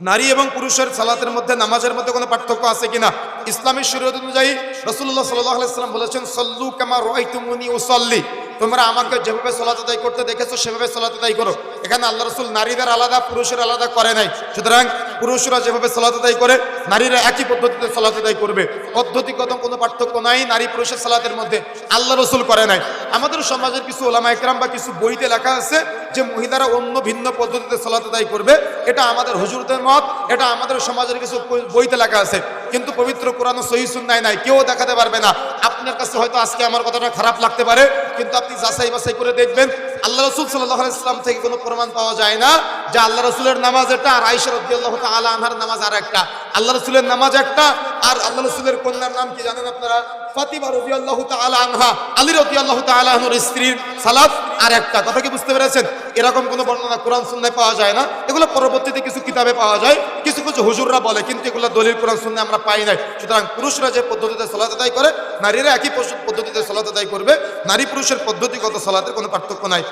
নারী এবং পুরুষের সালাতের মধ্যে নামাজের মধ্যে কোনো পার্থক্য আছে কিনা? ইসলামী শরীয়ত অনুযায়ী রাসূলুল্লাহ সাল্লাল্লাহু আলাইহি ওয়াসাল্লাম বলেছেন, সল্লু কামা রাআইতুমুনি উসাল্লি, তোমরা আমাকে যেভাবে সালাত আদায় করতে দেখেছো সেভাবে সালাত আদায় করো। এখানে আল্লাহ রাসূল নারীদের আলাদা পুরুষের আলাদা করে নাই। সুতরাং পুরুষরা যেভাবে সালাত আদায় করে নারীরা একই পদ্ধতিতে সালাত আদায় করবে। পদ্ধতিগত কোনো পার্থক্য নাই নারী পুরুষের সালাতের মধ্যে, আল্লাহ রাসূল করে নাই। আমাদের সমাজের কিছু উলামা ইকরাম বা কিছু বইতে লেখা আছে যে মহিলারা অন্য ভিন্ন পদ্ধতিতে সালাত আদায় করবে। এটা আমাদের হুজুরদের মত, এটা আমাদের সমাজের কিছু বইতে লেখা আছে, কিন্তু পবিত্র কোরআন ও সহিহ সুন্নাহ নাই, কেউ দেখাতে পারবে না। আপনার কাছে হয়তো আজকে আমার কথাটা খারাপ লাগতে পারে, কিন্তু আপনি যাচাই বাছাই করে দেখবেন আল্লাহ রাসূল সাল্লাল্লাহু আলাইহি ওয়াসাল্লাম থেকে কোনো প্রমাণ পাওয়া যায় না যে আল্লাহ রাসূলের নামাজ এটা আর আয়েশা রাদিয়াল্লাহু তাআলা আনহার নামাজ আর একটা। আল্লাহ রাসূলের নামাজ একটা, আর আল্লাহ রাসূলের কন্যার নাম কি জানেন আপনারা? ফাতিমা রাদিয়াল্লাহু তাআলা আনহা, আলী রাদিয়াল্লাহু তাআলা আনহুর স্ত্রীর সালাত আর একটা। কথা কি বুঝতে পেরেছেন? এরকম কোনো বর্ণনা কোরআন সুন্নাহয় পাওয়া যায় না। এগুলো পরবর্তীতে কিছু কিতাবে পাওয়া যায়, কিছু কিছু হুজুররা বলে, কিন্তু এগুলো দলিল কোরআন সুন্নাহয় আমরা পাই নাই। সুতরাং পুরুষরা যে পদ্ধতিতে সালাত আদায় করে নারীরা একই পদ্ধতিতে সালাত আদায় করবে। নারী পুরুষের পদ্ধতিগত সালাতের কোনো পার্থক্য নাই।